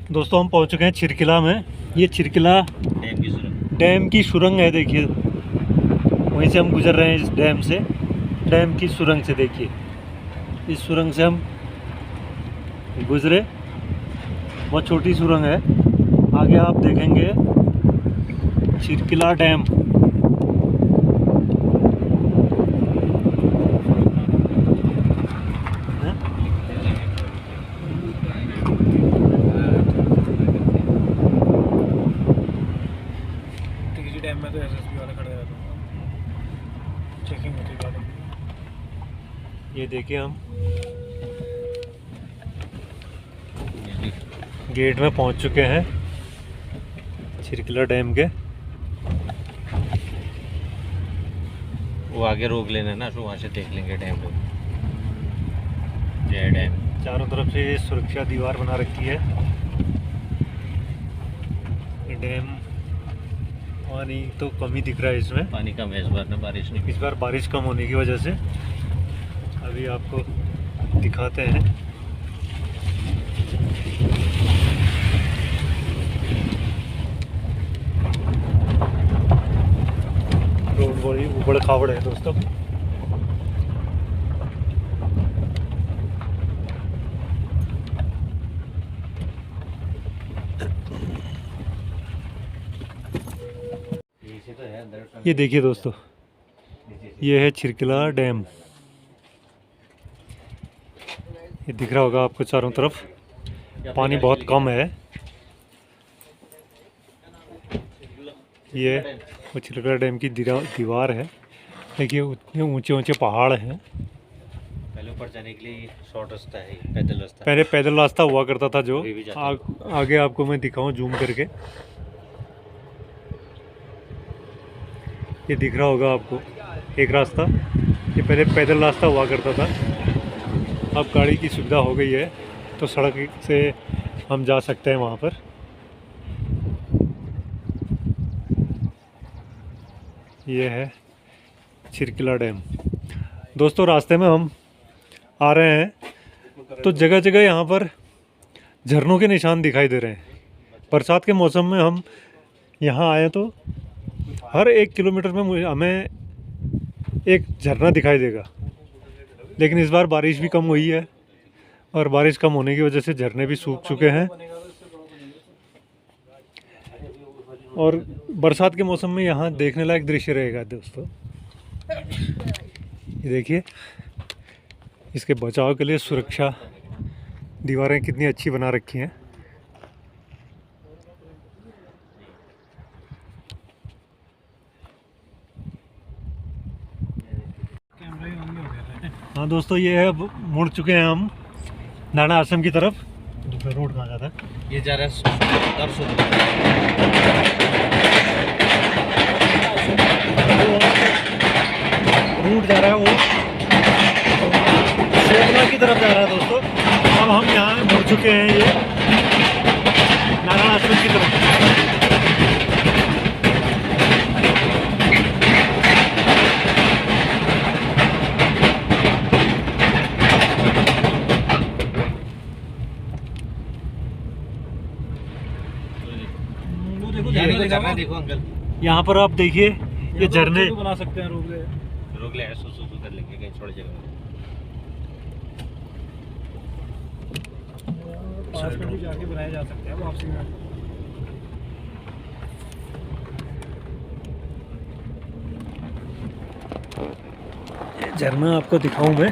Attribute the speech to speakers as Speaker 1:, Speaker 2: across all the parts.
Speaker 1: दोस्तों हम पहुंच चुके हैं छिरकिला में। ये छिरकिला डैम की सुरंग है, देखिए वहीं से हम गुजर रहे हैं। इस डैम से, डैम की सुरंग से, देखिए इस सुरंग से हम गुजरे। बहुत छोटी सुरंग है। आगे आप देखेंगे छिरकिला डैम।
Speaker 2: डैम में तो एसएसबी वाले खड़े रहते हैं, चेकिंग होती है गाड़ी।
Speaker 1: ये देखिए हम गेट में पहुंच चुके हैं छिरकिला डैम के।
Speaker 3: वो आगे रोक लेना ना, तो वहाँ से देख लेंगे डैम को। जय डैम।
Speaker 1: चारों तरफ से सुरक्षा दीवार बना रखी है। ये डैम पानी तो कम ही दिख रहा है इसमें।
Speaker 3: पानी कम है इस बार ना, बारिश नहीं।
Speaker 1: इस बार बारिश कम होने की वजह से। अभी आपको दिखाते हैं। रोड बड़ी ऊबड़ खाबड़ है दोस्तों। ये देखिए दोस्तों, ये है छिरकिला डैम। ये दिख रहा होगा आपको चारों तरफ। पानी बहुत कम है। ये वो छिरकिला डैम की दीवार है। देखिए उतने ऊंचे ऊंचे पहाड़ हैं।
Speaker 3: पहले ऊपर जाने के लिए शॉर्ट रास्ता है, पैदल रास्ता।
Speaker 1: पहले पैदल रास्ता हुआ करता था, जो
Speaker 3: अभी भी जाता है।
Speaker 1: आगे आपको मैं दिखाऊं जूम करके। ये दिख रहा होगा आपको एक रास्ता। ये पहले पैदल रास्ता हुआ करता था। अब गाड़ी की सुविधा हो गई है, तो सड़क से हम जा सकते हैं वहाँ पर। ये है छिरकिला डैम। दोस्तों रास्ते में हम आ रहे हैं तो जगह जगह यहाँ पर झरनों के निशान दिखाई दे रहे हैं। बरसात के मौसम में हम यहाँ आए तो हर 1 किलोमीटर में हमें एक झरना दिखाई देगा। लेकिन इस बार बारिश भी कम हुई है, और बारिश कम होने की वजह से झरने भी सूख चुके हैं। और बरसात के मौसम में यहाँ देखने लायक दृश्य रहेगा दोस्तों। ये देखिए, इसके बचाव के लिए सुरक्षा दीवारें कितनी अच्छी बना रखी हैं। हाँ दोस्तों, ये है, मुड़ चुके हैं हम नाना आश्रम की तरफ। दूसरा रोड कहाँ जाता है?
Speaker 3: ये जा रहा है
Speaker 1: रूट जा रहा है वो शोभना की तरफ जा रहा है दोस्तों। अब हम यहाँ मुड़ चुके हैं, ये नारायण आश्रम की तरफ।
Speaker 3: देखो अंकल,
Speaker 1: यहाँ पर आप देखिए ये झरने
Speaker 2: बना सकते हैं।
Speaker 3: रोक ले, ऐसे कर लेंगे कहीं छोड़ जगह।
Speaker 2: पास में भी जाके बनाए जा सकते हैं वापसी में।
Speaker 1: झरना आपको दिखाऊं मैं।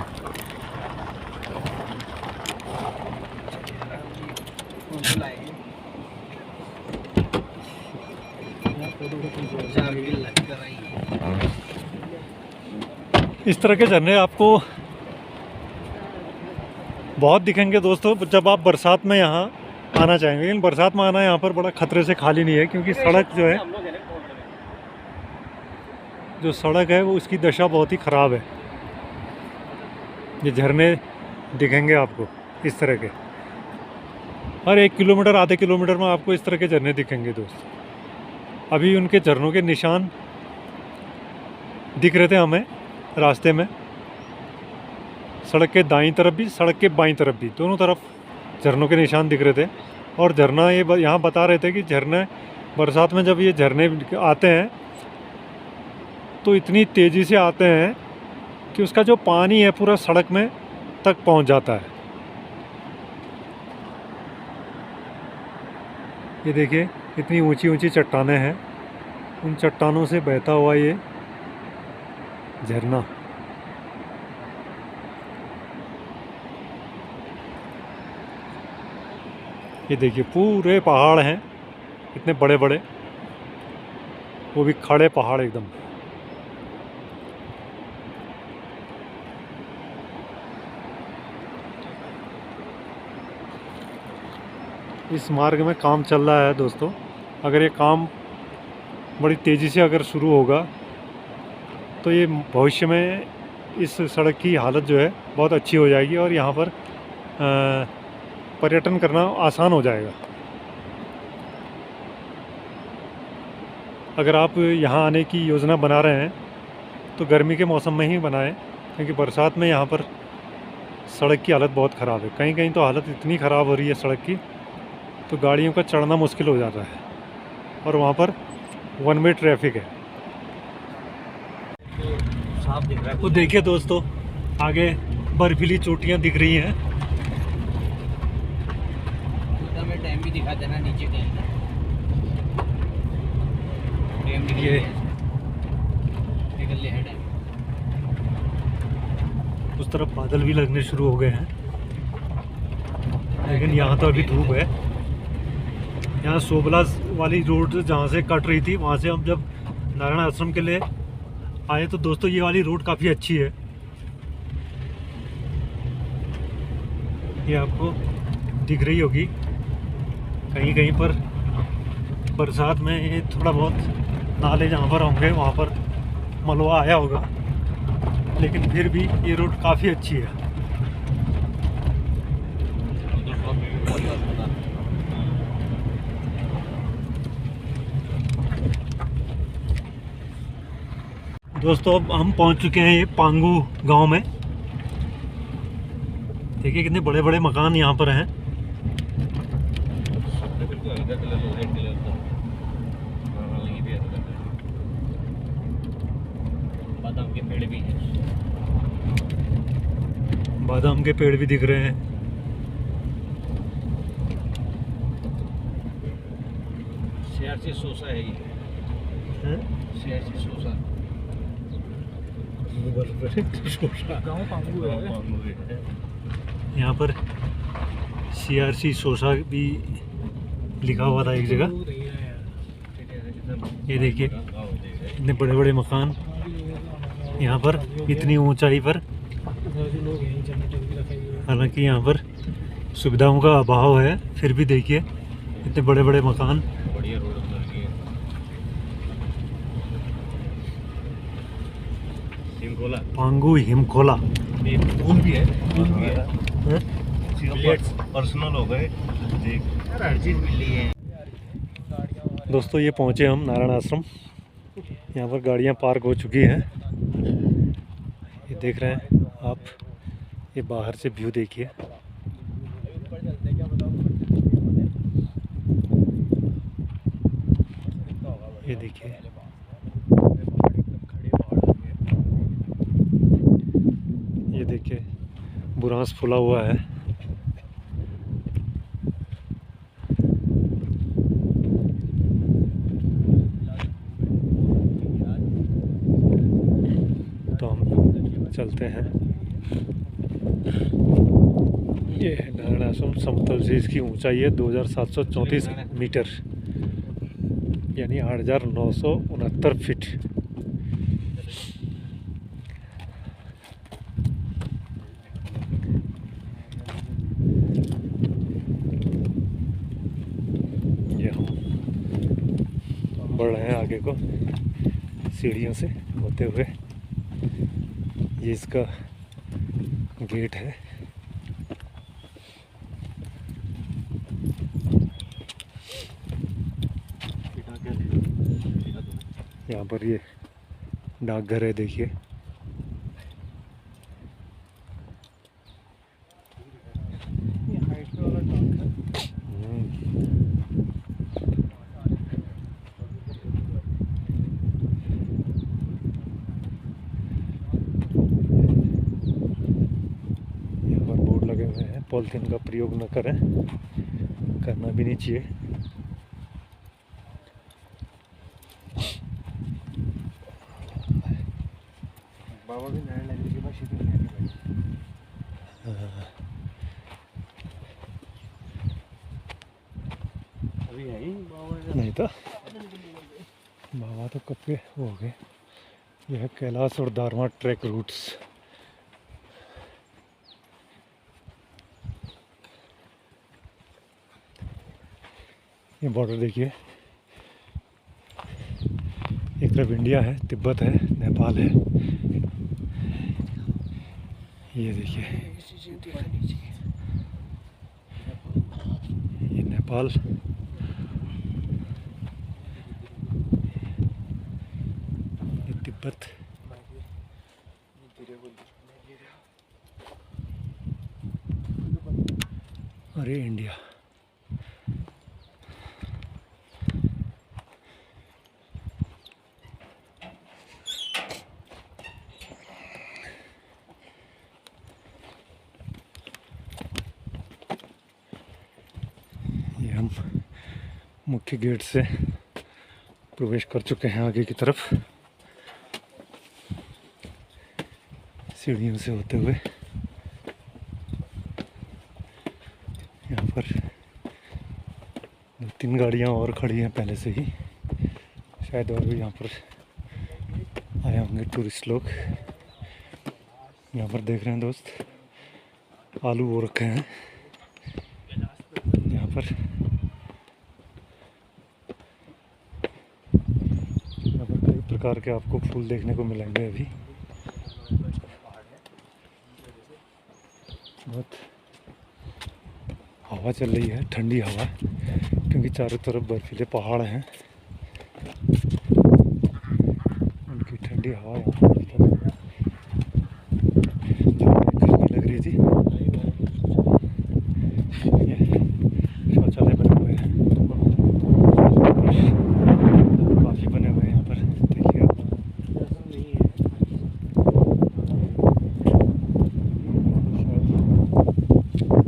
Speaker 1: इस तरह के झरने आपको बहुत दिखेंगे दोस्तों जब आप बरसात में यहाँ आना चाहेंगे। लेकिन बरसात में आना यहाँ पर बड़ा खतरे से खाली नहीं है, क्योंकि सड़क जो सड़क है वो उसकी दशा बहुत ही ख़राब है। ये झरने दिखेंगे आपको इस तरह के हर 1 किलोमीटर आधे किलोमीटर में आपको इस तरह के झरने दिखेंगे दोस्त। अभी उनके झरनों के निशान दिख रहे थे हमें रास्ते में। सड़क के दाईं तरफ भी, सड़क के बाईं तरफ भी, दोनों तरफ झरनों के निशान दिख रहे थे। और झरना ये यहाँ बता रहे थे कि झरने बरसात में जब ये झरने आते हैं तो इतनी तेज़ी से आते हैं कि उसका जो पानी है पूरा सड़क में तक पहुंच जाता है। ये देखिए इतनी ऊंची ऊंची चट्टानें हैं, उन चट्टानों से बहता हुआ ये झरना। ये देखिए पूरे पहाड़ हैं इतने बड़े बड़े, वो भी खड़े पहाड़ एकदम। इस मार्ग में काम चल रहा है दोस्तों। अगर ये काम बड़ी तेज़ी से अगर शुरू होगा तो ये भविष्य में इस सड़क की हालत जो है बहुत अच्छी हो जाएगी और यहाँ पर पर्यटन करना आसान हो जाएगा। अगर आप यहाँ आने की योजना बना रहे हैं तो गर्मी के मौसम में ही बनाएं, क्योंकि बरसात में यहाँ पर सड़क की हालत बहुत ख़राब है। कहीं कहीं तो हालत इतनी ख़राब हो रही है सड़क की तो गाड़ियों का चढ़ना मुश्किल हो जाता है और वहाँ पर वन वे ट्रैफिक है।
Speaker 3: साफ दिख रहा है।
Speaker 1: तो देखिए दोस्तों आगे बर्फीली चोटियाँ दिख रही हैं।
Speaker 3: हमें टाइम भी दिखा देना नीचे कहीं ना।
Speaker 1: ये
Speaker 3: निकल लिया है टाइम।
Speaker 1: उस तरफ बादल भी लगने शुरू हो गए हैं, लेकिन यहाँ तो अभी धूप है। यहाँ सोबला वाली रोड जहाँ से कट रही थी वहाँ से हम जब नारायण आश्रम के लिए आए तो दोस्तों ये वाली रोड काफ़ी अच्छी है। ये आपको दिख रही होगी कहीं कहीं पर बरसात में ये थोड़ा बहुत नाले जहाँ पर होंगे वहाँ पर मलबा आया होगा, लेकिन फिर भी ये रोड काफ़ी अच्छी है। दोस्तों अब हम पहुंच चुके हैं ये पांगू गांव में। देखिए कितने बड़े बड़े मकान यहाँ पर हैं।
Speaker 3: बादाम के पेड़ भी हैं।
Speaker 1: बादाम के पेड़ भी दिख रहे हैं।
Speaker 3: सीआरसी सोसा है ये। सीआरसी सोसा।
Speaker 2: गाँव पांगू है।
Speaker 1: यहाँ पर CRC सोसा भी लिखा हुआ था एक जगह। ये देखिए इतने बड़े बड़े मकान यहाँ पर इतनी ऊंचाई पर। हालांकि यहाँ पर सुविधाओं का अभाव है, फिर भी देखिए इतने बड़े बड़े मकान।
Speaker 3: बढ़िया रोड बन रही है। हिमकोला।
Speaker 1: पांगू हिमखोला।
Speaker 3: पूल भी है। पर्सनल हो गए। देख हर चीज़ मिल रही है।
Speaker 1: दोस्तों ये पहुँचे हम नारायण आश्रम। यहाँ पर गाड़ियाँ पार्क हो चुकी हैं। ये देख रहे हैं आप, ये बाहर से व्यू देखिए। ये देखिए ये देखिए बुरांस फुला हुआ है। तो हम चलते हैं। ये है नारायण आश्रम समतल से इसकी ऊंचाई है 2734 मीटर यानी 8969 फीट। ये हम बढ़ रहे हैं आगे को सीढ़ियों से होते हुए। ये इसका गेट है। यहाँ पर ये डाकघर है देखिए। पॉलीथीन का प्रयोग न करें, करना भी नहीं चाहिए।
Speaker 2: बाबा भी नहाने लगे के बाद शिपिंग नहीं पड़ी। अभी है ही बाबा
Speaker 1: नहीं था बाबा तो कब के हो गए। यह है कैलाश और दारमा ट्रैक रूट्स। ये बॉर्डर देखिए, एक तरफ इंडिया है, तिब्बत है, नेपाल है। ये देखिए, ये नेपाल, ये तिब्बत, और ये इंडिया। ये हम मुख्य गेट से प्रवेश कर चुके हैं आगे की तरफ, सीढ़ियों से होते हुए। यहाँ पर 2-3 गाड़ियाँ और खड़ी हैं पहले से ही, शायद और भी यहाँ पर आए होंगे टूरिस्ट लोग। यहाँ पर देख रहे हैं दोस्त, आलू वो रखे हैं यहाँ पर। यहाँ पर कई प्रकार के आपको फूल देखने को मिलेंगे। अभी बहुत हवा चल रही है, ठंडी हवा, क्योंकि चारों तरफ बर्फीले पहाड़ हैं। उनकी ठंडी हवा यहाँ पर गर्मी लग रही थी। ये शौचालय बने हुए हैं, काफ़ी बने हुए हैं यहाँ पर, देखिए आप।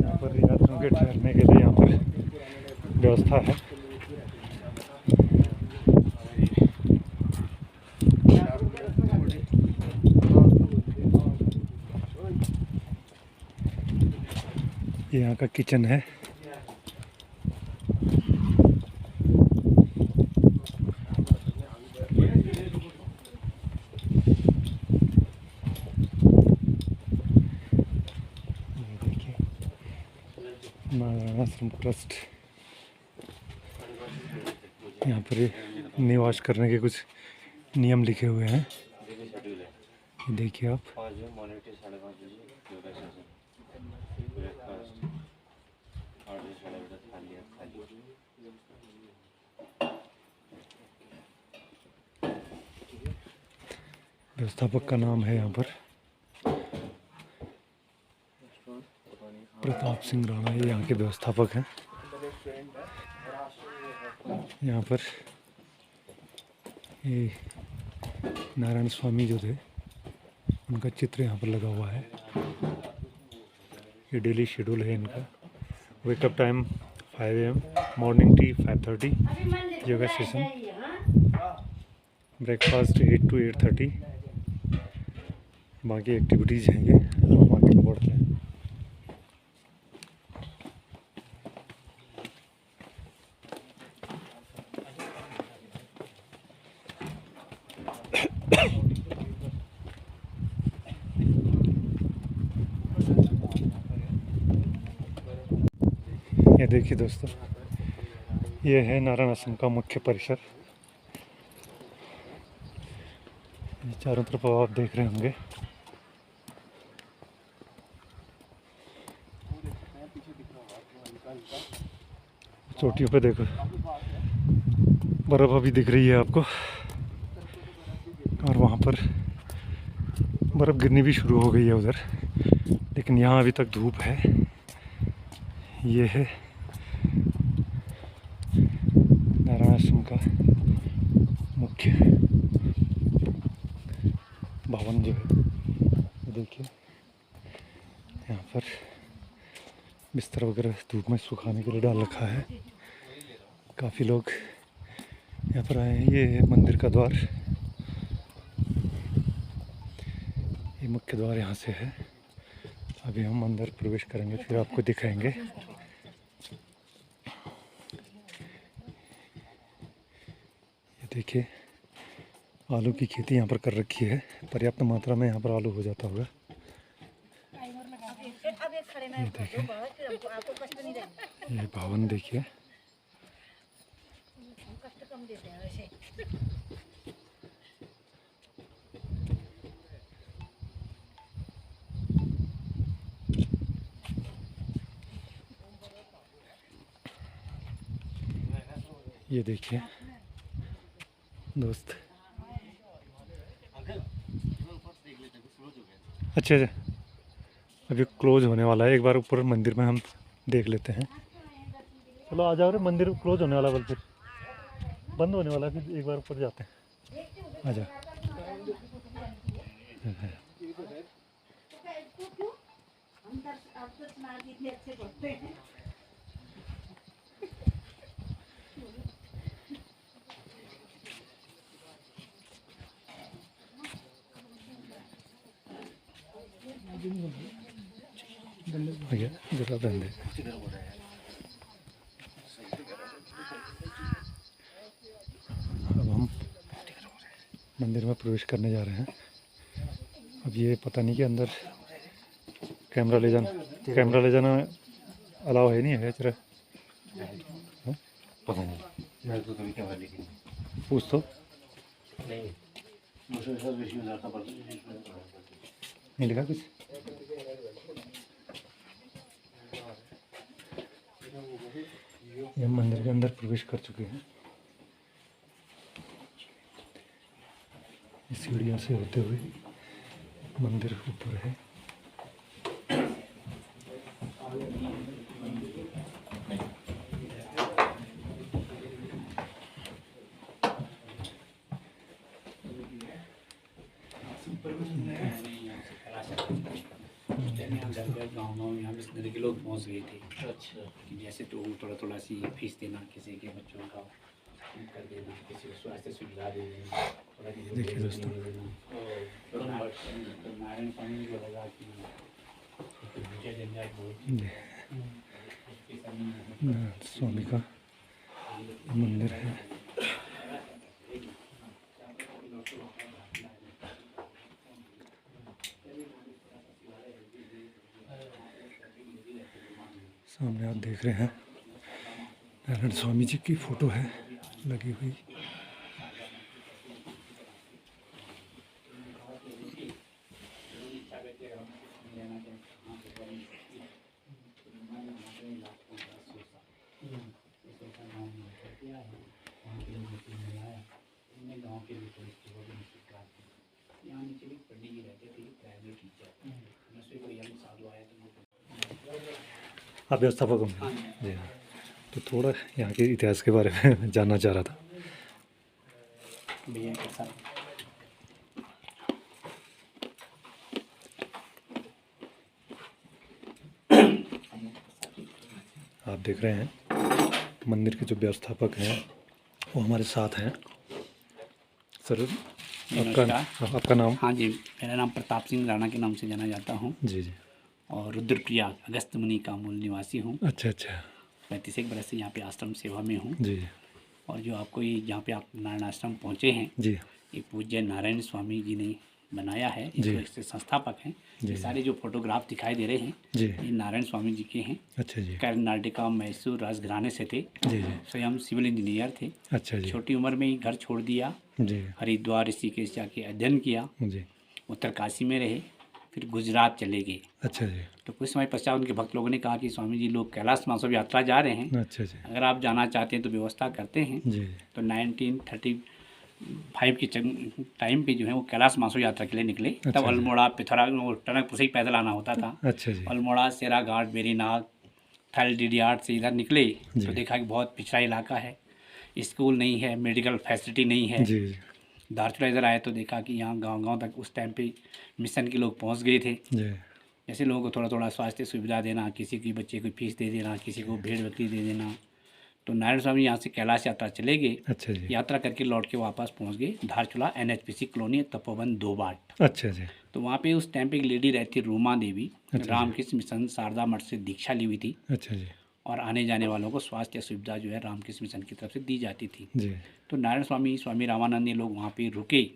Speaker 1: यहाँ पर यात्रियों के ठहरने के लिए यहाँ पर व्यवस्था है। ये यहाँ का किचन है। नारायण आश्रम ट्रस्ट। यहाँ पर निवास करने के कुछ नियम लिखे हुए हैं, देखिए आप।
Speaker 3: 5 बजे मॉर्निंग टी 5:30 बजे योगा सेशन, ब्रेकफास्ट 8 बजे 8:30 खाली।
Speaker 1: व्यवस्थापक का नाम है यहाँ पर प्रताप सिंह राणा, ये यहाँ के व्यवस्थापक हैं। यहाँ पर ये नारायण स्वामी जो थे, उनका चित्र यहाँ पर लगा हुआ है। ये डेली शेड्यूल है इनका। Wake up time 5 AM, morning tea 5:30, yoga session, breakfast 8 to 8:30। बाकी एक्टिविटीज़ हैं ये, हम आगे बढ़ते हैं। ये देखिए दोस्तों, ये है नारायण आश्रम का मुख्य परिसर। ये चारों तरफ आप देख रहे होंगे। चोटियों पे देखो, बर्फ अभी दिख रही है आपको, और वहाँ पर बर्फ़ गिरनी भी शुरू हो गई है उधर, लेकिन यहाँ अभी तक धूप है। ये है नारायण आश्रम का मुख्य भवन जो है। देखिए यहाँ पर बिस्तर वगैरह धूप में सुखाने के लिए डाल रखा है। काफ़ी लोग यहाँ पर आए हैं। ये है मंदिर का द्वार, ये मुख्य द्वार यहाँ से है। अभी हम अंदर प्रवेश करेंगे, फिर आपको दिखाएंगे। ये देखिए, आलू की खेती यहाँ पर कर रखी है। पर्याप्त मात्रा में यहाँ पर आलू हो जाता होगा। ये देखिए, ये भवन देखिए। ये देखिए दोस्त, अच्छा अच्छा, अभी क्लोज होने वाला है। एक बार ऊपर मंदिर में हम देख लेते हैं। चलो आ जाओ रे, मंदिर क्लोज होने वाला, फिर बंद होने वाला है, फिर एक बार ऊपर जाते हैं। आ जाओ। भैया जरा बंद है। अब हम मंदिर में प्रवेश करने जा रहे हैं। अब ये पता नहीं कि अंदर कैमरा ले जाना अलाउ है नहीं है जरा,
Speaker 3: पता नहीं, मैं तो कभी कैमरा लेके
Speaker 1: पूछ तो
Speaker 3: नहीं, मुझे ऐसा विषय जाता पर
Speaker 1: नहीं लिखा कुछ। ये हम मंदिर के अंदर प्रवेश कर चुके हैं। इस सीढ़ियों से होते हुए मंदिर ऊपर है।
Speaker 4: गाँव में यहाँ इस तरह के लोग पहुँच गए थे।
Speaker 3: अच्छा
Speaker 4: कि जैसे तो थोड़ा सी फीस देना, किसी के बच्चों का कर देना, किसी को स्वास्थ्य सुविधा दे देना, थोड़ा किसी को
Speaker 1: देखिए दोस्तों,
Speaker 4: तो नारायण स्वामी को लगा कि मुझे जंजाल बहुत
Speaker 1: नाथ स्वामी का मंदिर है। सामने आप देख रहे हैं नारायण स्वामी जी की फोटो है लगी हुई। आप व्यवस्थापक होंगे जी हाँ, तो थोड़ा यहाँ के इतिहास के बारे में जानना चाह रहा था।
Speaker 4: भैया के साथ
Speaker 1: आप देख रहे हैं मंदिर के जो व्यवस्थापक हैं वो हमारे साथ हैं। सर आपका नाम?
Speaker 4: हाँ जी, मेरा नाम प्रताप सिंह राणा के नाम से जाना जाता हूँ
Speaker 1: जी जी।
Speaker 4: और रुद्रप्रयाग अगस्त मुनि का मूल निवासी हूँ।
Speaker 1: अच्छा अच्छा।
Speaker 4: 35 बरस से यहाँ पे आश्रम सेवा में हूँ।
Speaker 1: जी
Speaker 4: और जो आपको ये जहाँ पे आप नारायण आश्रम पहुँचे हैं,
Speaker 1: जी
Speaker 4: ये पूज्य नारायण स्वामी जी ने बनाया है।
Speaker 1: जी।
Speaker 4: इसके संस्थापक हैं।
Speaker 1: जी।
Speaker 4: ये सारे जो फोटोग्राफ दिखाई दे रहे हैं
Speaker 1: जी।
Speaker 4: ये नारायण स्वामी जी के हैं।
Speaker 1: अच्छा जी।
Speaker 4: कर्नाटका मैसूर राजघराने से थे।
Speaker 1: जी जी।
Speaker 4: स्वयं सिविल इंजीनियर थे।
Speaker 1: अच्छा जी।
Speaker 4: छोटी उम्र में ही घर छोड़ दिया,
Speaker 1: जी
Speaker 4: हरिद्वार ऋषिकेश जाके अध्ययन किया,
Speaker 1: जी।
Speaker 4: उत्तरकाशी में रहे, फिर गुजरात चले गए।
Speaker 1: अच्छा जी।
Speaker 4: तो कुछ समय पश्चात उनके भक्त लोगों ने कहा कि स्वामी जी लोग कैलाश मानसरोवर यात्रा जा रहे हैं,
Speaker 1: अच्छा जी।
Speaker 4: अगर आप जाना चाहते हैं तो व्यवस्था करते हैं।
Speaker 1: जी
Speaker 4: तो 1935 के टाइम पे जो है वो कैलाश मानसरोवर यात्रा के लिए निकले।
Speaker 1: अच्छा
Speaker 4: तब
Speaker 1: जी।
Speaker 4: अल्मोड़ा पिथौरा टनकपुर से ही पैदल आना होता था।
Speaker 1: अच्छा जी।
Speaker 4: अल्मोड़ा सेराघाट बेरीनाग थल डिडियाट से इधर निकले
Speaker 1: जी।
Speaker 4: तो देखा कि बहुत पिछड़ा इलाका है, स्कूल नहीं है, मेडिकल फैसिलिटी नहीं है।
Speaker 1: जी
Speaker 4: धारचूला इधर आए तो देखा कि यहाँ गांव-गांव तक उस टाइम पे मिशन के लोग पहुँच गए थे।
Speaker 1: जी।
Speaker 4: जैसे लोगों को थोड़ा थोड़ा स्वास्थ्य सुविधा देना, किसी की बच्चे को फीस दे देना, किसी को भेड़ बकरी दे देना। तो नारायण स्वामी यहाँ से कैलाश यात्रा चले गए।
Speaker 1: अच्छा जी।
Speaker 4: यात्रा करके लौट के वापस पहुँच गए धारचूला NHPC कॉलोनी तपोवन 2 बाट।
Speaker 1: अच्छा जी।
Speaker 4: तो वहाँ पे उस टाइम पे एक लेडी रहती रूमा देवी,
Speaker 1: अच्छा।
Speaker 4: रामकृष्ण मिशन शारदा मठ से दीक्षा ली हुई थी
Speaker 1: अच्छा जी।
Speaker 4: और आने जाने वालों को स्वास्थ्य सुविधा जो है रामकृष्ण मिशन की तरफ से दी जाती थी।
Speaker 1: जी।
Speaker 4: तो नारायण स्वामी, स्वामी रामानंद ये लोग वहाँ पे रुके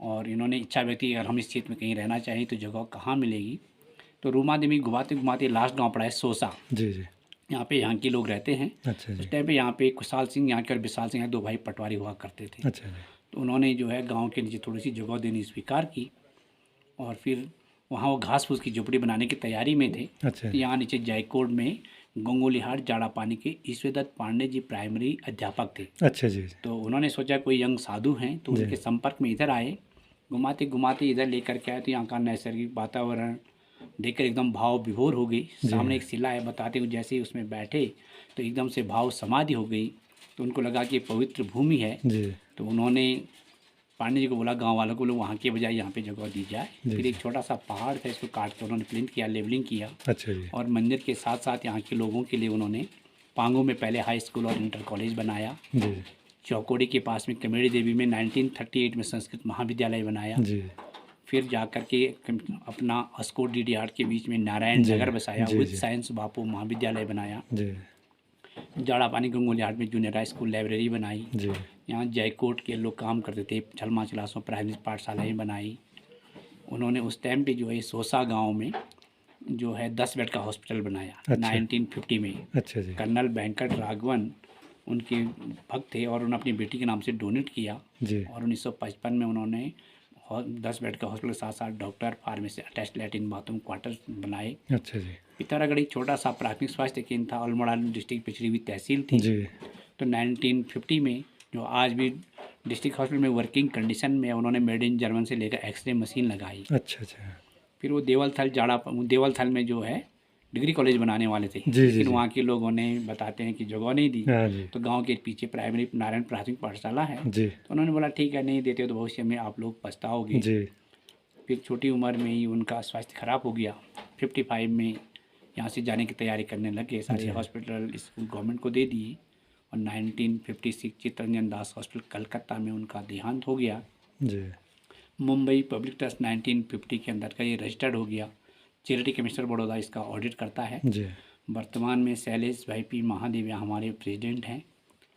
Speaker 4: और इन्होंने इच्छा व्यक्त की अगर हम इस क्षेत्र में कहीं रहना चाहें तो जगह कहाँ मिलेगी। तो रूमा देवी घुमाते घुमाते लास्ट गांव पड़ा है सोसा।
Speaker 1: जी जी।
Speaker 4: यहाँ पे यहाँ के लोग रहते हैं।
Speaker 1: अच्छा जी।
Speaker 4: उस टाइम पे यहाँ पे खुशहाल सिंह यहाँ के और विशाल सिंह, 2 भाई पटवारी हुआ करते थे।
Speaker 1: अच्छा जी।
Speaker 4: तो उन्होंने जो है गांव के नीचे थोड़ी सी जगह देनी स्वीकार की और फिर वहाँ वो घास फूस की झोपड़ी बनाने की तैयारी में थे।
Speaker 1: अच्छा
Speaker 4: तो यहाँ नीचे जायकोट में गंगोलीहाट जाड़ा पानी के ईश्वरदत्त पांडे जी प्राइमरी अध्यापक थे।
Speaker 1: अच्छा जी।
Speaker 4: तो उन्होंने सोचा कोई यंग साधु हैं तो
Speaker 1: जी।
Speaker 4: उनके संपर्क में इधर आए। घुमाते घुमाते इधर लेकर के आए तो यहाँ का नैसर्गिक वातावरण देखकर एकदम भाव विभोर हो गई। सामने एक शिला है, बताते हुए जैसे ही उसमें बैठे तो एकदम से भाव समाधि हो गई। तो उनको लगा कि ये पवित्र भूमि है।
Speaker 1: जी।
Speaker 4: तो उन्होंने पांडे जी को बोला गांव वालों को, लोग वहाँ के बजाय यहाँ पे जगह दी जाए।
Speaker 1: जी।
Speaker 4: फिर एक छोटा सा पहाड़ था, इसको काट के उन्होंने प्लिंथ किया, लेवलिंग किया
Speaker 1: अच्छा जी।
Speaker 4: और मंदिर के साथ साथ यहाँ के लोगों के लिए उन्होंने पांगों में पहले हाई स्कूल और इंटर कॉलेज बनाया।
Speaker 1: जी।
Speaker 4: चौकोड़ी के पास में कमेड़ी देवी में 1938 में संस्कृत महाविद्यालय बनाया।
Speaker 1: जी।
Speaker 4: फिर जाकर के अपना अस्कोट DDR के बीच में नारायण
Speaker 1: जी।
Speaker 4: नगर बसाया,
Speaker 1: जी,
Speaker 4: विद
Speaker 1: जी।
Speaker 4: साइंस बापू महाविद्यालय बनाया।
Speaker 1: जी।
Speaker 4: जाड़ा पानी गंगोलीहाट में जूनियर हाई स्कूल लाइब्रेरी बनाई।
Speaker 1: जी।
Speaker 4: यहाँ जयकोट के लोग काम करते थे, छलमा चलासों प्राइमरी पाठशालाएँ बनाई उन्होंने। उस टाइम पे जो है सोसा गांव में जो है 10 बेड का हॉस्पिटल बनाया।
Speaker 1: अच्छा।
Speaker 4: 1950 में
Speaker 1: अच्छा जी।
Speaker 4: कर्नल वेंकट राघवन उनके भक्त थे और उन्होंने अपनी बेटी के नाम से डोनेट किया।
Speaker 1: जी।
Speaker 4: और 1955 में उन्होंने 10 बेड का हॉस्पिटल के साथ साथ doctor, pharmacy, attach latrine bathroom quarter बनाए।
Speaker 1: अच्छा जी।
Speaker 4: पिथौरागढ़ एक छोटा सा प्राथमिक स्वास्थ्य केंद्र था, अल्मोड़ा डिस्ट्रिक्ट पिछड़ी हुई तहसील थी।
Speaker 1: जी।
Speaker 4: तो 1950 में जो आज भी डिस्ट्रिक्ट हॉस्पिटल में वर्किंग कंडीशन में उन्होंने मेड इन जर्मन से लेकर एक्सरे मशीन लगाई।
Speaker 1: अच्छा अच्छा।
Speaker 4: फिर वो देवलथल में जो है डिग्री कॉलेज बनाने वाले थे,
Speaker 1: जी,
Speaker 4: लेकिन
Speaker 1: जी।
Speaker 4: वहाँ के लोगों ने बताते हैं कि जगह नहीं दी।
Speaker 1: हाँ जी।
Speaker 4: तो गांव के पीछे प्राइमरी नारायण प्राथमिक पाठशाला है।
Speaker 1: जी।
Speaker 4: तो उन्होंने बोला ठीक है, नहीं देते हो तो भविष्य में आप लोग पछताओगे।
Speaker 1: जी।
Speaker 4: फिर छोटी उम्र में ही उनका स्वास्थ्य खराब हो गया। 55 में यहाँ से जाने की तैयारी करने लगे, सारे हॉस्पिटल स्कूल गवर्नमेंट को दे दिए और 1956 चित्तरंजन दास हॉस्पिटल कलकत्ता में उनका देहांत हो गया।
Speaker 1: जी।
Speaker 4: मुंबई पब्लिक ट्रस्ट 1950 के अंदर का ये रजिस्टर्ड हो गया। चैरिटी कमिश्नर बड़ौदा इसका ऑडिट करता है।
Speaker 1: जी।
Speaker 4: वर्तमान में शैलेश भाई पी महादेविया हमारे प्रेसिडेंट हैं।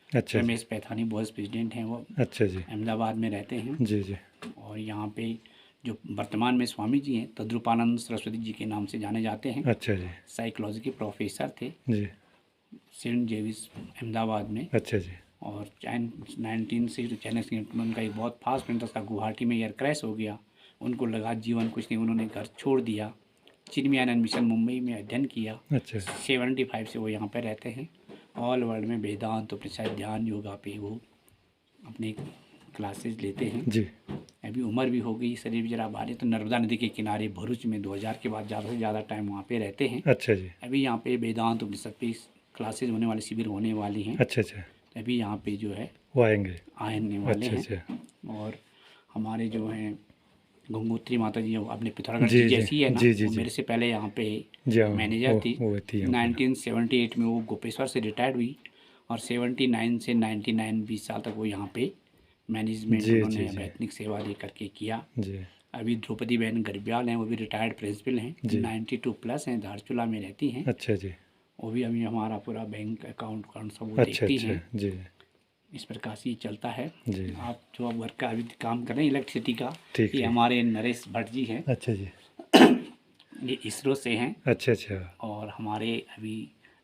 Speaker 1: अच्छा जी।
Speaker 4: रमेश पैथानी बॉस प्रेसिडेंट हैं, वो
Speaker 1: अच्छा जी।
Speaker 4: अहमदाबाद में रहते हैं।
Speaker 1: जी। जी।
Speaker 4: और यहाँ पे जो वर्तमान में स्वामी जी हैं तद्रूपानंद सरस्वती जी के नाम से जाने जाते हैं।
Speaker 1: अच्छा जी।
Speaker 4: साइकोलॉजी के प्रोफेसर थे
Speaker 1: जी।
Speaker 4: सेंट जेविस अहमदाबाद में।
Speaker 1: अच्छा जी।
Speaker 4: और 19 से चाइना से उनका एक बहुत फास्ट फ्रेंड था, उसका गुवाहाटी में एयर क्रैश हो गया। उनको लगा जीवन कुछ नहीं, उन्होंने घर छोड़ दिया। चिन्मयानंद मिशन मुंबई में अध्ययन किया।
Speaker 1: अच्छा।
Speaker 4: 75 से वो यहाँ पे रहते हैं। ऑल वर्ल्ड में वेदांत उपनिषद ध्यान योगा पे वो अपने क्लासेस लेते हैं।
Speaker 1: जी।
Speaker 4: अभी उम्र भी हो गई, शरीर भी जरा भारी, तो नर्मदा नदी के किनारे भरूच में 2000 के बाद ज़्यादा से ज़्यादा टाइम वहाँ पे रहते हैं।
Speaker 1: अच्छा जी।
Speaker 4: अभी यहाँ पे वेदांत उपनिषद पे क्लासेज होने वाली, शिविर होने वाली हैं।
Speaker 1: अच्छा अच्छा।
Speaker 4: अभी यहाँ पे जो है
Speaker 1: वो आएंगे।
Speaker 4: आने वाले
Speaker 1: अच्छा
Speaker 4: हैं।
Speaker 1: अच्छा।
Speaker 4: और हमारे जो हैं गंगोत्री माता जी अपने पिथौरागढ़
Speaker 1: जी,
Speaker 4: जी
Speaker 1: जी,
Speaker 4: जैसी है ना,
Speaker 1: जी, जी,
Speaker 4: वो
Speaker 1: जी।
Speaker 4: मेरे से पहले यहाँ पे
Speaker 1: जी हाँ,
Speaker 4: मैनेजर थी।
Speaker 1: वो थी यहाँ पे।
Speaker 4: 1978 में वो गोपेश्वर से रिटायर्ड हुई और 79 से 99 20 साल तक वो यहाँ पे मैनेजमेंट
Speaker 1: जी,
Speaker 4: उन्होंने
Speaker 1: जी, जी।
Speaker 4: वैतनिक सेवा दे करके किया।
Speaker 1: जी।
Speaker 4: अभी द्रौपदी बहन गर्ब्याल हैं, वो भी रिटायर्ड प्रिंसिपल हैं,
Speaker 1: जी।
Speaker 4: 92 प्लस हैं, धारचूला में रहती हैं।
Speaker 1: अच्छा जी।
Speaker 4: वो भी अभी हमारा पूरा बैंक अकाउंट सब वो
Speaker 1: अच्छा
Speaker 4: देखती
Speaker 1: अच्छा।
Speaker 4: हैं।
Speaker 1: जी।
Speaker 4: इस प्रकार से ये चलता है।
Speaker 1: जी।
Speaker 4: आप जो वर्क का अभी काम कर रहे हैं इलेक्ट्रिसिटी का,
Speaker 1: ठीक
Speaker 4: ये
Speaker 1: है।
Speaker 4: हमारे नरेश भट्ट जी हैं,
Speaker 1: अच्छा जी।
Speaker 4: ये इसरो से हैं।
Speaker 1: अच्छा अच्छा।
Speaker 4: और हमारे अभी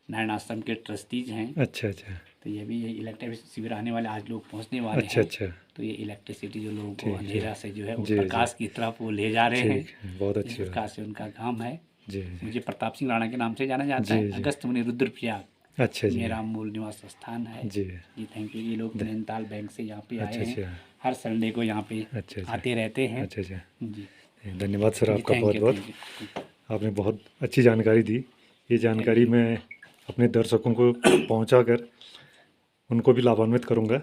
Speaker 4: नारायण आश्रम के ट्रस्टीज हैं।
Speaker 1: अच्छा अच्छा।
Speaker 4: तो ये भी ये इलेक्ट्रिक शिविर आने वाले, आज लोग पहुंचने वाले
Speaker 1: अच्छा
Speaker 4: हैं।
Speaker 1: अच्छा।
Speaker 4: तो ये इलेक्ट्रिसिटी जो लोगों
Speaker 1: ठीक
Speaker 4: को
Speaker 1: है।
Speaker 4: अंधेरा से जो है वो
Speaker 1: जी, जी।
Speaker 4: प्रकाश की तरफ वो ले जा रहे हैं।
Speaker 1: ठीक है, बहुत
Speaker 4: इस
Speaker 1: अच्छी
Speaker 4: प्रकार
Speaker 1: बात।
Speaker 4: से उनका काम है।
Speaker 1: जी जी।
Speaker 4: मुझे प्रताप सिंह राणा के नाम से जाना जाता
Speaker 1: जी,
Speaker 4: है।
Speaker 1: जी।
Speaker 4: अगस्त मुनि रुद्रप्रयाग
Speaker 1: अच्छा जी।
Speaker 4: मेरा मूल निवास स्थान है।
Speaker 1: जी।
Speaker 4: जी थैंक यू। ये लोग नैनीताल बैंक से यहाँ पे आए
Speaker 1: अच्छा
Speaker 4: हैं,
Speaker 1: अच्छा।
Speaker 4: हर संडे को यहाँ पे
Speaker 1: अच्छा अच्छा।
Speaker 4: आते रहते हैं।
Speaker 1: अच्छा अच्छा।
Speaker 4: जी
Speaker 1: धन्यवाद सर
Speaker 4: जी,
Speaker 1: आपका
Speaker 4: thank
Speaker 1: बहुत
Speaker 4: you,
Speaker 1: बहुत।
Speaker 4: thank you।
Speaker 1: आपने बहुत अच्छी जानकारी दी। ये जानकारी मैं अपने दर्शकों को पहुंचाकर उनको भी लाभान्वित करूंगा।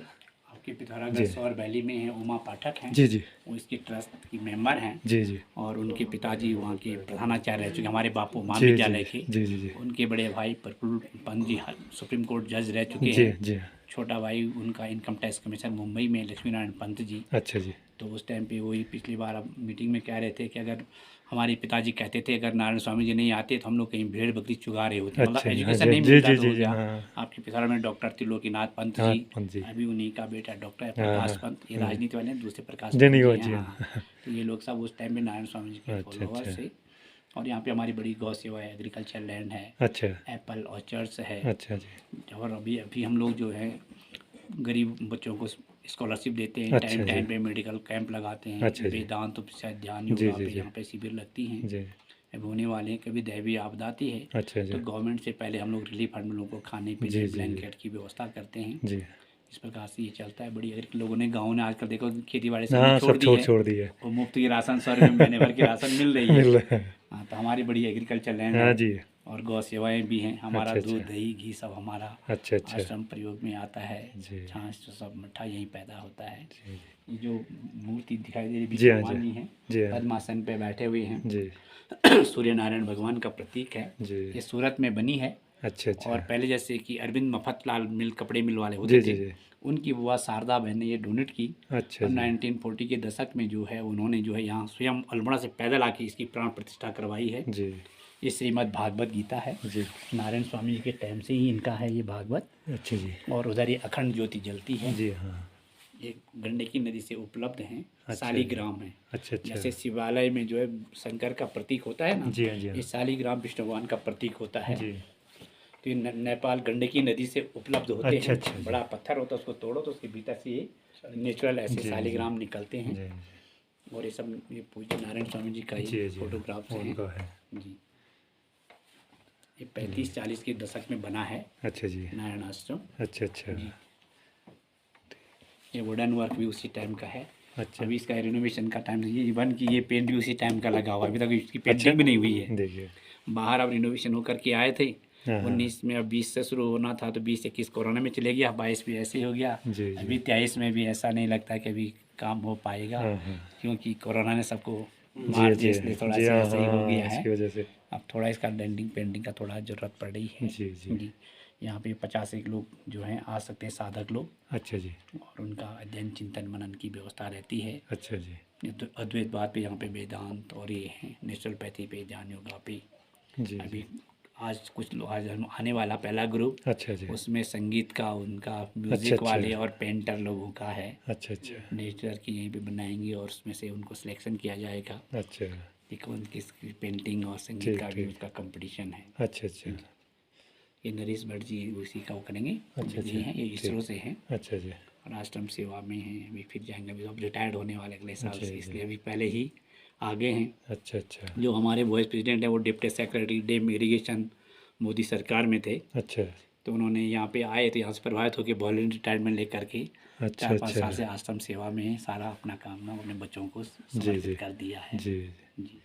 Speaker 4: आपके आपके पिथौरागढ़ सौर वैली में है, उमा पाठक हैं,
Speaker 1: जी जी
Speaker 4: वो इसके ट्रस्ट की मेंबर हैं।
Speaker 1: जी जी
Speaker 4: और उनके पिताजी वहाँ के प्रधानाचार्य रह चुके, हमारे बापू
Speaker 1: जी
Speaker 4: महाविद्यालय
Speaker 1: जी
Speaker 4: के।
Speaker 1: जी जी जी
Speaker 4: उनके बड़े भाई प्रफुल्ल पंत जी सुप्रीम कोर्ट जज रह चुके
Speaker 1: जी
Speaker 4: हैं।
Speaker 1: जी
Speaker 4: छोटा भाई उनका इनकम टैक्स कमिश्नर मुंबई में, लक्ष्मी नारायण पंत जी।
Speaker 1: अच्छा जी
Speaker 4: तो उस टाइम पे वही पिछली बार अब मीटिंग में कह रहे थे कि अगर हमारे पिताजी कहते थे अगर नारायण स्वामी जी नहीं आते तो हम लोग कहीं भेड़ बकरी चुगा रहे होते, मतलब
Speaker 1: अच्छा जी, हाँ
Speaker 4: एजुकेशन
Speaker 1: जी
Speaker 4: नहीं
Speaker 1: जी
Speaker 4: मिलता
Speaker 1: जी
Speaker 4: तो
Speaker 1: जी
Speaker 4: हो
Speaker 1: जी
Speaker 4: गया।
Speaker 1: हाँ
Speaker 4: आपके पिथौरागढ़ में डॉक्टर त्रिलोकीनाथ पंत
Speaker 1: हाँ
Speaker 4: जी,
Speaker 1: पंत जी
Speaker 4: अभी उन्हीं का बेटा डॉक्टर है
Speaker 1: हाँ,
Speaker 4: प्रकाश
Speaker 1: हाँ,
Speaker 4: पंत, ये राजनीति वाले हैं, दूसरे प्रकाश
Speaker 1: जी
Speaker 4: पंत
Speaker 1: नहीं
Speaker 4: जी
Speaker 1: वो
Speaker 4: हैं।
Speaker 1: जी
Speaker 4: हाँ हाँ। तो ये लोग सब उस टाइम में नारायण स्वामी जी के
Speaker 1: अच्छा,
Speaker 4: फॉलोवर्स
Speaker 1: अच्छा।
Speaker 4: थे। और यहाँ पे हमारी बड़ी गौ सेवा है, एग्रीकल्चर लैंड है,
Speaker 1: अच्छा
Speaker 4: एप्पल ऑर्चर्ड्स है।
Speaker 1: अच्छा जी
Speaker 4: और अभी अभी हम लोग जो है गरीब बच्चों को स्कॉलरशिप देते हैं,
Speaker 1: अच्छा
Speaker 4: टाइम
Speaker 1: जी।
Speaker 4: टाइम पे मेडिकल कैंप लगाते हैं,
Speaker 1: अच्छा जी।
Speaker 4: वेदांत तो शायद ध्यान
Speaker 1: जी,
Speaker 4: योगा
Speaker 1: जी,
Speaker 4: पे
Speaker 1: जी।
Speaker 4: यहाँ पे शिविर लगती हैं।
Speaker 1: जी
Speaker 4: अब होने वाले हैं, कभी दैवीय आपदा आती है
Speaker 1: अच्छा जी
Speaker 4: तो गवर्नमेंट से पहले हम लोग रिलीफ फंड में लोगों को खाने
Speaker 1: जी,
Speaker 4: पीने
Speaker 1: जी, जी।
Speaker 4: ब्लैंकेट की व्यवस्था करते हैं।
Speaker 1: जी
Speaker 4: इस प्रकार से ये चलता है। बड़ी अगर लोगों ने गाँव ने आजकल देखो खेती बाड़ी से
Speaker 1: हाँ
Speaker 4: छोड़
Speaker 1: सब
Speaker 4: दी
Speaker 1: छोड़
Speaker 4: है,
Speaker 1: छोड़ दिए
Speaker 4: वो मुफ्त की राशन 100 रुपये महीने भर की राशन मिल रही है।
Speaker 1: मिल रहा है
Speaker 4: हाँ, तो हमारी बड़ी एग्रीकल्चर लैंड
Speaker 1: हाँ
Speaker 4: है
Speaker 1: जी
Speaker 4: और गौ सेवाएं भी हैं। हमारा
Speaker 1: अच्छा,
Speaker 4: दूध
Speaker 1: अच्छा।
Speaker 4: दही घी सब हमारा
Speaker 1: अच्छा अच्छा
Speaker 4: आश्रम प्रयोग में आता है।
Speaker 1: जी।
Speaker 4: छाछ तो सब मट्ठा यहीं पैदा होता है।
Speaker 1: जी
Speaker 4: ये जो मूर्ति दिखाई दे रही है
Speaker 1: जी हाँ,
Speaker 4: भगवान
Speaker 1: जी।
Speaker 4: जी हैं,
Speaker 1: जी हाँ।
Speaker 4: पद्मासन पे बैठे हुए हैं।
Speaker 1: जी
Speaker 4: सूर्य नारायण भगवान का प्रतीक है।
Speaker 1: जी
Speaker 4: ये सूरत में बनी है।
Speaker 1: अच्छा अच्छा
Speaker 4: और पहले जैसे कि अरविंद मफतलाल मिल कपड़े मिल वाले
Speaker 1: जी
Speaker 4: होते
Speaker 1: जी
Speaker 4: थे,
Speaker 1: जी
Speaker 4: उनकी बुआ शारदा बहन ने ये डोनेट की।
Speaker 1: अच्छा
Speaker 4: और
Speaker 1: जी
Speaker 4: 1940 के दशक में जो है उन्होंने जो है यहाँ स्वयं अल्मोड़ा से पैदल आके इसकी प्राण प्रतिष्ठा करवाई है।
Speaker 1: जी
Speaker 4: ये श्रीमद् भागवत गीता है।
Speaker 1: जी
Speaker 4: नारायण स्वामी जी के टाइम से ही इनका है ये भागवत।
Speaker 1: अच्छा जी
Speaker 4: और उधर ये अखंड ज्योति जलती है।
Speaker 1: जी हाँ
Speaker 4: ये गंडकी नदी से उपलब्ध हैं।
Speaker 1: अच्छा।
Speaker 4: शालिग्राम है।
Speaker 1: अच्छा अच्छा
Speaker 4: जैसे शिवालय में जो है शंकर का प्रतीक होता है ना,
Speaker 1: जी हाँ जी हाँ
Speaker 4: ये शालिग्राम विष्णु भगवान का प्रतीक होता है।
Speaker 1: जी
Speaker 4: तो ये नेपाल गंडकी नदी से उपलब्ध होते
Speaker 1: अच्छा,
Speaker 4: हैं।
Speaker 1: अच्छा, जी।
Speaker 4: बड़ा पत्थर होता है, उसको तोड़ो तो उसके भीतर से ये नेचुरल ऐसे
Speaker 1: जी, जी।
Speaker 4: शालिग्राम निकलते हैं।
Speaker 1: जी
Speaker 4: और ये सब ये पूज्य नारायण स्वामी जी का
Speaker 1: जी
Speaker 4: ही
Speaker 1: जी
Speaker 4: फोटोग्राफ्स हैं
Speaker 1: उनका है
Speaker 4: जी। ये 35-40 के दशक में बना है
Speaker 1: अच्छा जी
Speaker 4: नारायण आश्रम
Speaker 1: अच्छा अच्छा
Speaker 4: जी। ये वुडन वर्क भी उसी टाइम का है।
Speaker 1: अच्छा
Speaker 4: अभी इसका रिनोवेशन का टाइम ये इवन कि ये पेंट भी उसी टाइम का लगा हुआ है, अभी तक इसकी पेंटिंग भी नहीं हुई है।
Speaker 1: देखिए
Speaker 4: बाहर अब रिनोवेशन होकर के आए थे
Speaker 1: हाँ, हाँ।
Speaker 4: 19 में, अब 20 से शुरू होना था तो 20-21 कोरोना में चले गया, 22 भी ऐसे ही हो गया।
Speaker 1: जी, जी।
Speaker 4: अभी 23 में भी ऐसा नहीं लगता कि अभी काम हो पाएगा,
Speaker 1: हाँ, हाँ।
Speaker 4: क्योंकि कोरोना ने सबको
Speaker 1: जी
Speaker 4: मार
Speaker 1: जी
Speaker 4: दिया, इसलिए थोड़ा
Speaker 1: जी
Speaker 4: सा
Speaker 1: हाँ
Speaker 4: ऐसे ही हो
Speaker 1: हाँ,
Speaker 4: गया
Speaker 1: इसकी
Speaker 4: है।
Speaker 1: वजह से
Speaker 4: अब थोड़ा इसका डेंटिंग पेंटिंग का थोड़ा ज़रूरत पड़ रही है
Speaker 1: जी जी
Speaker 4: जी। यहाँ पे 50 लोग जो हैं आ सकते हैं, साधक लोग,
Speaker 1: अच्छा जी
Speaker 4: और उनका अध्ययन चिंतन मनन की व्यवस्था रहती है।
Speaker 1: अच्छा जी
Speaker 4: ये तो अद्वैतवाद पे यहाँ पे वेदांत और ये हैं नेचुरोपैथी पे, ध्यान योगा पे।
Speaker 1: जी
Speaker 4: अभी आज कुछ लोग आज हम आने वाला पहला ग्रुप,
Speaker 1: अच्छा जी
Speaker 4: उसमें संगीत का उनका म्यूजिक
Speaker 1: अच्छा।
Speaker 4: वाले और पेंटर लोगों का है।
Speaker 1: अच्छा अच्छा
Speaker 4: नेचर की यहीं पे बनाएंगे और उसमें से उनको सिलेक्शन किया जाएगा।
Speaker 1: अच्छा
Speaker 4: देखो उनकी पेंटिंग और संगीत
Speaker 1: ठीक,
Speaker 4: का भी
Speaker 1: ठीक।
Speaker 4: उसका कंपटीशन है।
Speaker 1: अच्छा अच्छा
Speaker 4: ये नरेश भट्ट जी उसी का वो करेंगे।
Speaker 1: अच्छा,
Speaker 4: ये हैं, ये
Speaker 1: ठीक।
Speaker 4: इसरो से हैं
Speaker 1: अच्छा जी
Speaker 4: और आश्रम सेवा में हैं। अभी फिर जाएंगे, अभी अब रिटायर्ड होने वाले अगले साल
Speaker 1: अच्छा,
Speaker 4: से,
Speaker 1: अच्छा।
Speaker 4: इसलिए अभी पहले ही आगे हैं।
Speaker 1: अच्छा अच्छा
Speaker 4: जो हमारे वाइस प्रेसिडेंट है वो deputy secretary dam irrigation Modi सरकार में थे,
Speaker 1: अच्छा
Speaker 4: तो उन्होंने यहाँ पे आए तो यहाँ से प्रभावित होकर वॉलंटियर रिटायरमेंट लेकर के
Speaker 1: अच्छा
Speaker 4: 4-5 साल
Speaker 1: अच्छा
Speaker 4: से आश्रम सेवा में सारा अपना काम ना अपने बच्चों को
Speaker 1: जी
Speaker 4: समर्पित कर दिया है
Speaker 1: जी
Speaker 4: जी।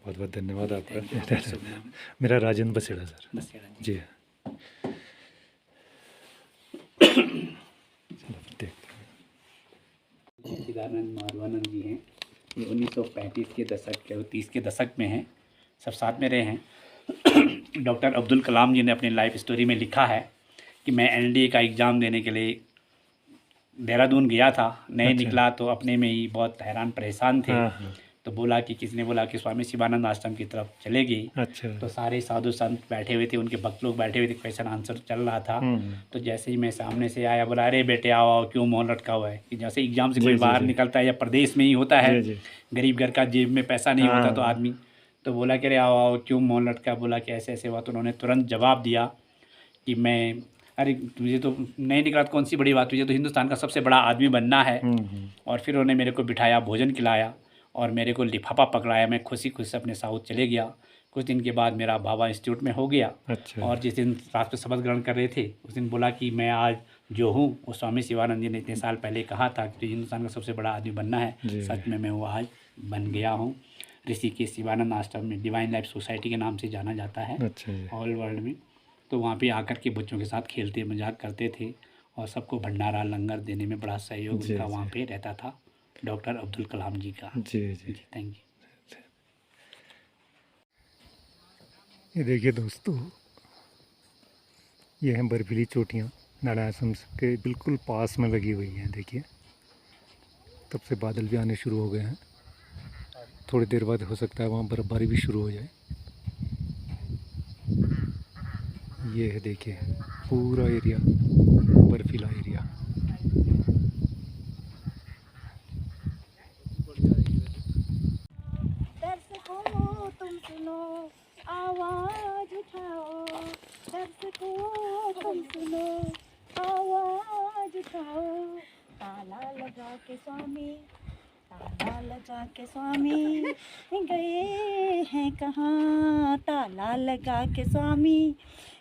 Speaker 1: बहुत बहुत धन्यवाद
Speaker 4: थैंक यू।
Speaker 1: आपका
Speaker 4: शुभ नाम
Speaker 1: मेरा राजेंद्र बसेड़ा सर
Speaker 4: बस यार जी।
Speaker 1: जी चलो फिर देखते हैं
Speaker 4: चिदानंद माधवानंद जी हैं। ये 1935 के दशक के और 30 के दशक में हैं, सब साथ में रहे हैं। डॉक्टर अब्दुल कलाम जी ने अपनी लाइफ स्टोरी में लिखा है कि मैं एनडीए का एग्ज़ाम देने के लिए देहरादून गया था, नहीं
Speaker 1: अच्छा।
Speaker 4: निकला तो अपने में ही बहुत हैरान परेशान थे।
Speaker 1: हाँ हाँ
Speaker 4: तो बोला कि किसी ने बोला कि स्वामी शिवानंद आश्रम की तरफ चले गई।
Speaker 1: अच्छा
Speaker 4: तो सारे साधु संत बैठे हुए थे, उनके भक्त लोग बैठे हुए थे, क्वेश्चन आंसर चल रहा था। तो जैसे ही मैं सामने से आया, बोला अरे बेटे आओ आओ, क्यों मौन लटका हुआ है। कि जैसे एग्जाम से
Speaker 1: जी,
Speaker 4: कोई
Speaker 1: जी,
Speaker 4: बाहर
Speaker 1: जी।
Speaker 4: निकलता है या प्रदेश में ही होता है,
Speaker 1: जी जी
Speaker 4: गरीब घर का, जेब में पैसा नहीं होता तो
Speaker 1: हाँ।
Speaker 4: आदमी, तो बोला कि अरे आओ आओ, क्यों मौन लटका। बोला कि ऐसे ऐसे हुआ। तो उन्होंने तुरंत जवाब दिया कि मैं, अरे तुझे तो नहीं निकला तो कौन सी बड़ी बात, तुझे तो हिंदुस्तान का सबसे बड़ा आदमी बनना है। और फिर उन्होंने मेरे को बिठाया, भोजन खिलाया और मेरे को लिफाफा पकड़ाया। मैं खुशी खुशी अपने साउथ चले गया। कुछ दिन के बाद मेरा बाबा इंस्टीट्यूट में हो गया।
Speaker 1: अच्छा
Speaker 4: और जिस दिन रात पे शपथ ग्रहण कर रहे थे, उस दिन बोला कि मैं आज जो हूँ वो स्वामी शिवानंद जी ने इतने साल पहले कहा था कि हिंदुस्तान का सबसे बड़ा आदमी बनना है।
Speaker 1: जी।
Speaker 4: सच में मैं वो आज बन गया हूँ। ऋषिकेश शिवानंद आश्रम में डिवाइन लाइफ सोसाइटी के नाम से जाना जाता है
Speaker 1: अच्छा जी
Speaker 4: ऑल वर्ल्ड में। तो वहाँ पे आकर के बच्चों के साथ खेलते मजाक करते थे और सबको भंडारा लंगर देने में बड़ा सहयोग
Speaker 1: जी,
Speaker 4: उनका
Speaker 1: जी।
Speaker 4: वहाँ पे रहता था, डॉक्टर अब्दुल कलाम जी का।
Speaker 1: जी जी।
Speaker 4: जी थैंक यू।
Speaker 1: ये देखिए दोस्तों, ये हैं बर्फीली चोटियाँ नारायण आश्रम के बिल्कुल पास में लगी हुई हैं। देखिए तब से बादल भी आने शुरू हो गए हैं। थोड़ी देर बाद हो सकता है वहाँ बर्फबारी भी शुरू हो जाए। ये है देखिए पूरा एरिया बर्फीला एरिया।
Speaker 5: दर्शकों तुम सुनो, आवाज उठाओ, दर्शकों तुम सुनो, आवाज उठाओ। ताला लगा के स्वामी, ताला लगा के स्वामी गए हैं कहाँ, ताला लगा के स्वामी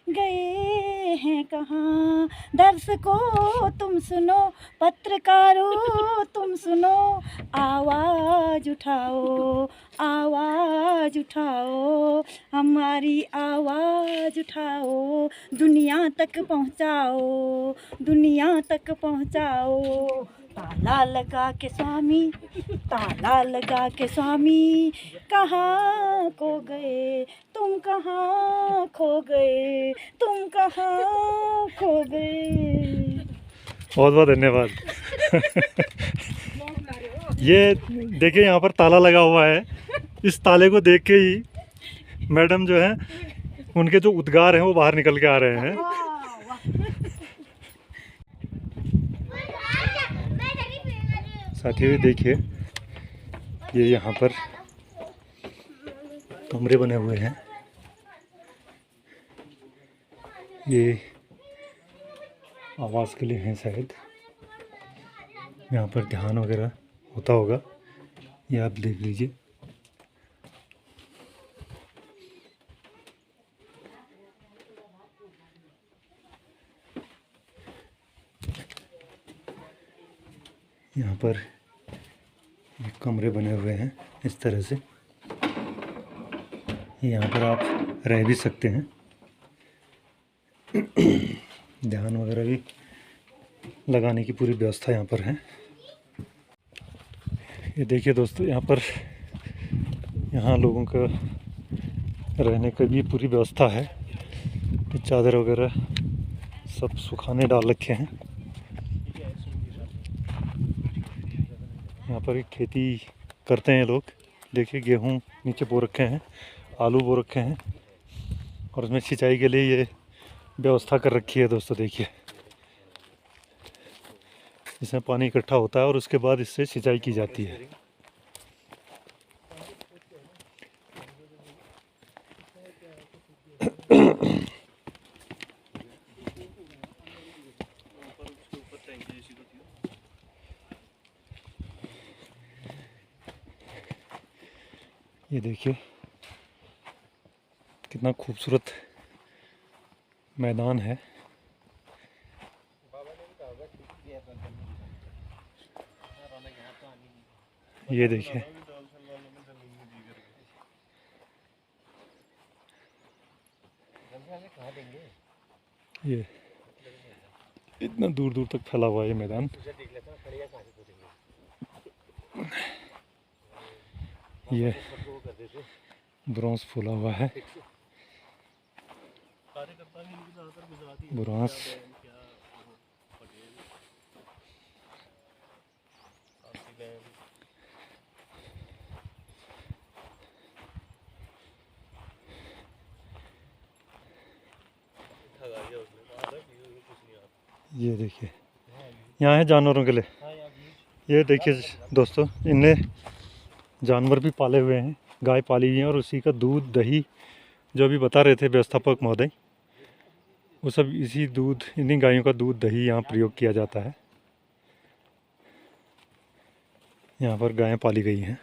Speaker 5: गए हैं कहाँ। दर्शकों तुम सुनो, पत्रकारों तुम सुनो, आवाज उठाओ, आवाज उठाओ, हमारी आवाज उठाओ, दुनिया तक पहुँचाओ, दुनिया तक पहुँचाओ। ताला लगा के स्वामी, ताला लगा के स्वामी कहाँ खो गए, तुम कहाँ खो गए, तुम कहाँ खो गए।
Speaker 1: बहुत बहुत धन्यवाद। ये देखिए यहाँ पर ताला लगा हुआ है। इस ताले को देख के ही मैडम जो है उनके जो उद्गार हैं वो बाहर निकल के आ रहे हैं। साथियों देखिए ये यहाँ पर कमरे बने हुए हैं। ये आवाज़ के लिए हैं शायद। यहाँ पर ध्यान वगैरह होता होगा, ये आप देख लीजिए। यहाँ पर ये कमरे बने हुए हैं इस तरह से। यहाँ पर आप रह भी सकते हैं। ध्यान वगैरह भी लगाने की पूरी व्यवस्था यहाँ पर है। ये देखिए दोस्तों यहाँ पर यहाँ लोगों का रहने की भी पूरी व्यवस्था है। ये चादर वगैरह सब सुखाने डाल रखे हैं। यहाँ पर एक खेती करते हैं लोग। देखिए गेहूँ नीचे बो रखे हैं, आलू बो रखे हैं और उसमें सिंचाई के लिए ये व्यवस्था कर रखी है दोस्तों। देखिए इसमें पानी इकट्ठा होता है और उसके बाद इससे सिंचाई की जाती है। ये देखिए कितना खूबसूरत मैदान है। ये देखिए ये इतना दूर दूर तक फैला हुआ है ये मैदान। ये ब्रॉन्ज फूला हुआ है। ब्रॉन्ज ये देखिए यहाँ है जानवरों के लिए। ये देखिए दोस्तों इनने जानवर भी पाले हुए हैं, गाय पाली हुई है और उसी का दूध दही जो भी बता रहे थे व्यवस्थापक महोदय, वो सब इसी दूध इन्हीं गायों का दूध दही यहाँ प्रयोग किया जाता है। यहाँ पर गायें पाली गई हैं।